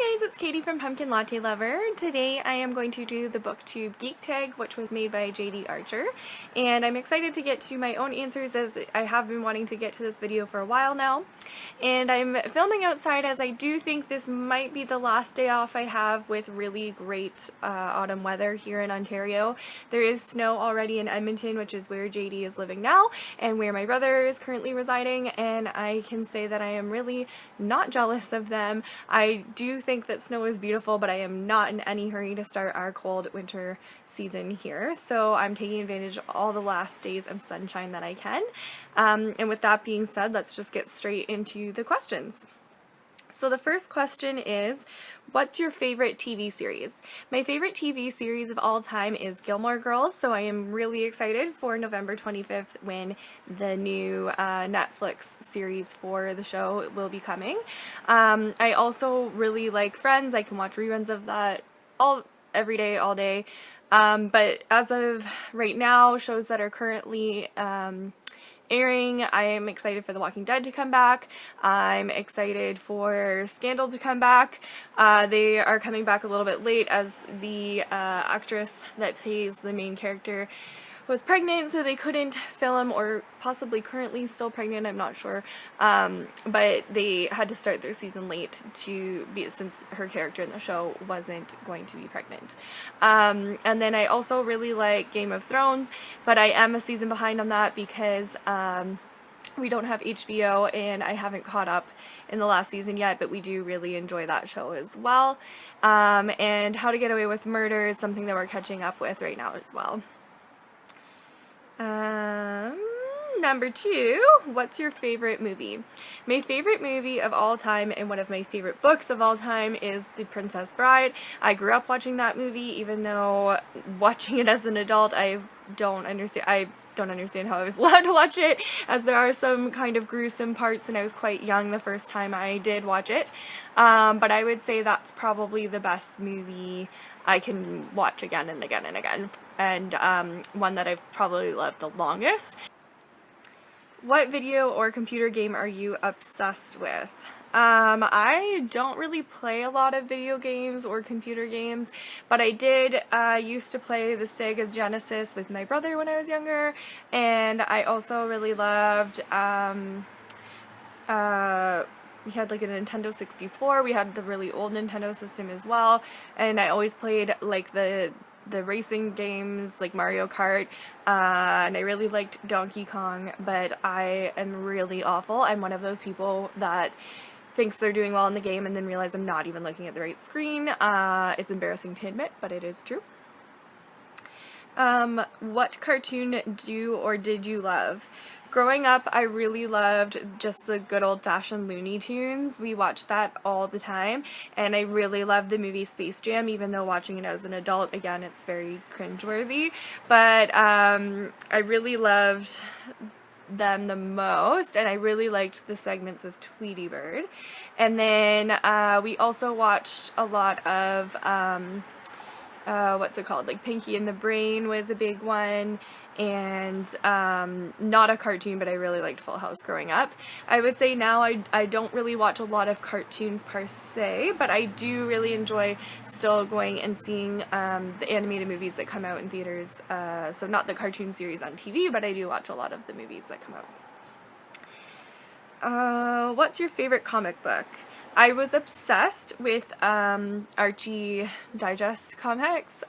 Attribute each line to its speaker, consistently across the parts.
Speaker 1: Hi guys, it's Katie from Pumpkin Latte Lover. Today I am going to do the Booktube Geek Tag, which was made by JD Archer, and I'm excited to get to my own answers as I have been wanting to get to this video for a while now. And I'm filming outside as I do think this might be the last day off I have with really great autumn weather here in Ontario. There is snow already in Edmonton, which is where JD is living now and where my brother is currently residing, and I can say that I am really not jealous of them. I do think that snow is beautiful, but I am not in any hurry to start our cold winter season here, so I'm taking advantage of all the last days of sunshine that I can. And with that being said, let's just get straight into the questions. So the first question is, what's your favorite TV series? My favorite TV series of all time is Gilmore Girls, so I am really excited for November 25th when the new Netflix series for the show will be coming. I also really like Friends. I can watch reruns of that every day, all day. But as of right now, shows that are currently airing, I am excited for The Walking Dead to come back. I'm excited for Scandal to come back. They are coming back a little bit late as the actress that plays the main character was pregnant, so they couldn't film, or possibly currently still pregnant, I'm not sure, but they had to start their season late since her character in the show wasn't going to be pregnant. And then I also really like Game of Thrones, but I am a season behind on that because we don't have HBO and I haven't caught up in the last season yet, but we do really enjoy that show as well. And How to Get Away with Murder is something that we're catching up with right now as well. Number 2, what's your favorite movie? My favorite movie of all time and one of my favorite books of all time is The Princess Bride. I grew up watching that movie, even though watching it as an adult, I don't understand how I was allowed to watch it, as there are some kind of gruesome parts and I was quite young the first time I did watch it. But I would say that's probably the best movie I can watch again and again and again, and one that I've probably loved the longest. What video or computer game are you obsessed with? I don't really play a lot of video games or computer games, but I did used to play the Sega Genesis with my brother when I was younger, and I also really loved we had like a Nintendo 64, we had the really old Nintendo system as well, and I always played like the racing games like Mario Kart, and I really liked Donkey Kong, but I am really awful. I'm one of those people that thinks they're doing well in the game and then realize I'm not even looking at the right screen. It's embarrassing to admit, but it is true. What cartoon do or did you love? Growing up, I really loved just the good old-fashioned Looney Tunes. We watched that all the time, and I really loved the movie Space Jam, even though watching it as an adult, again, it's very cringeworthy. But I really loved them the most, and I really liked the segments with Tweety Bird. And then we also watched a lot of what's it called? Like Pinky and the Brain was a big one, and not a cartoon, but I really liked Full House growing up. I would say now I don't really watch a lot of cartoons per se, but I do really enjoy still going and seeing the animated movies that come out in theaters. So not the cartoon series on TV, but I do watch a lot of the movies that come out. What's your favorite comic book? I was obsessed with Archie Digest comics.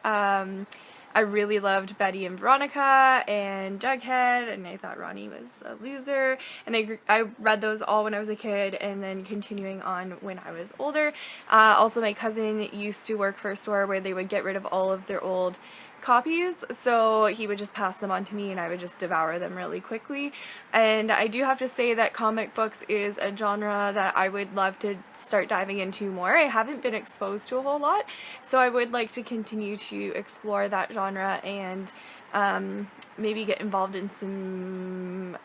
Speaker 1: I really loved Betty and Veronica and Jughead, and I thought Ronnie was a loser, and I read those all when I was a kid and then continuing on when I was older. Also, my cousin used to work for a store where they would get rid of all of their old copies, so he would just pass them on to me and I would just devour them really quickly. And I do have to say that comic books is a genre that I would love to start diving into more. I haven't been exposed to a whole lot, so I would like to continue to explore that genre and maybe get involved in some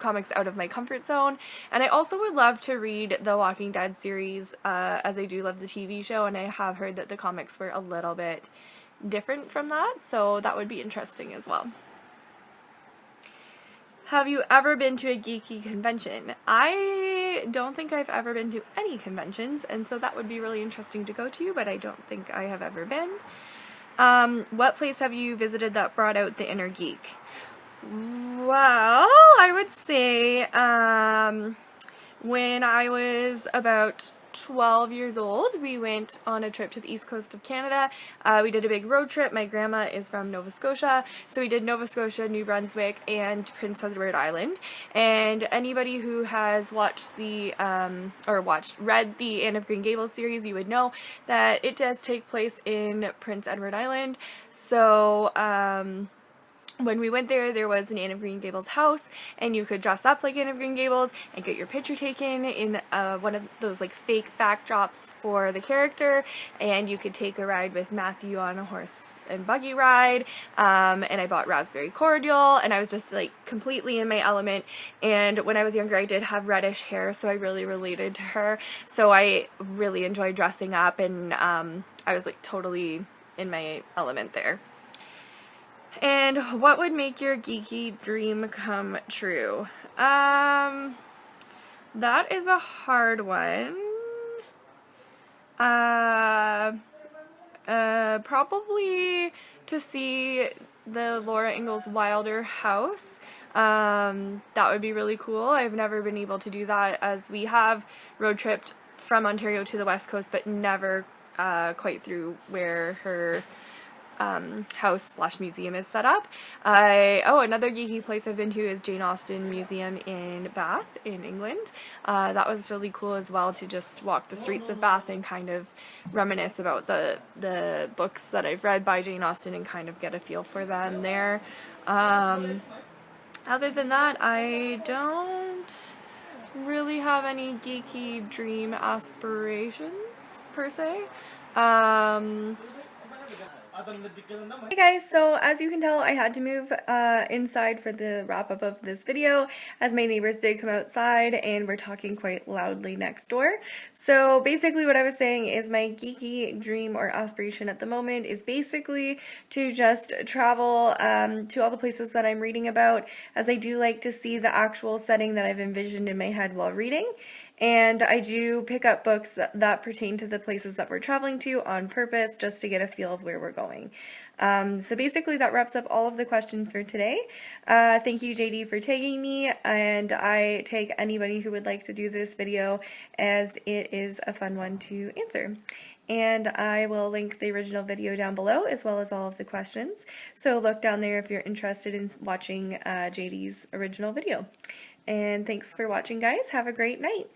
Speaker 1: comics out of my comfort zone. And I also would love to read the Walking Dead series, as I do love the TV show, and I have heard that the comics were a little bit different from that, so that would be interesting as well. Have you ever been to a geeky convention? I don't think I've ever been to any conventions, and so that would be really interesting to go to, but I don't think I have ever been. What place have you visited that brought out the inner geek? Well, I would say when I was about 12 years old, we went on a trip to the east coast of Canada. We did a big road trip. My grandma is from Nova Scotia, so we did Nova Scotia, New Brunswick, and Prince Edward Island. And anybody who has watched the read the Anne of Green Gables series, you would know that it does take place in Prince Edward Island. So when we went there, there was an Anne of Green Gables house, and you could dress up like Anne of Green Gables and get your picture taken in one of those like fake backdrops for the character, and you could take a ride with Matthew on a horse and buggy ride, and I bought raspberry cordial, and I was just like completely in my element. And when I was younger, I did have reddish hair, so I really related to her, so I really enjoyed dressing up, and I was like totally in my element there. And what would make your geeky dream come true? That is a hard one. Probably to see the Laura Ingalls Wilder house. That would be really cool. I've never been able to do that, as we have road tripped from Ontario to the West Coast, but never quite through where her house / museum is set up. Another geeky place I've been to is Jane Austen Museum in Bath in England. That was really cool as well, to just walk the streets of Bath and kind of reminisce about the books that I've read by Jane Austen and kind of get a feel for them there. Other than that, I don't really have any geeky dream aspirations per se. Hey guys, so as you can tell, I had to move inside for the wrap up of this video, as my neighbors did come outside and were talking quite loudly next door. So basically what I was saying is my geeky dream or aspiration at the moment is basically to just travel to all the places that I'm reading about, as I do like to see the actual setting that I've envisioned in my head while reading. And I do pick up books that pertain to the places that we're traveling to on purpose, just to get a feel of where we're going. So basically that wraps up all of the questions for today. Thank you, JD, for tagging me, and I tag anybody who would like to do this video, as it is a fun one to answer. And I will link the original video down below, as well as all of the questions. So look down there if you're interested in watching JD's original video. And thanks for watching, guys. Have a great night.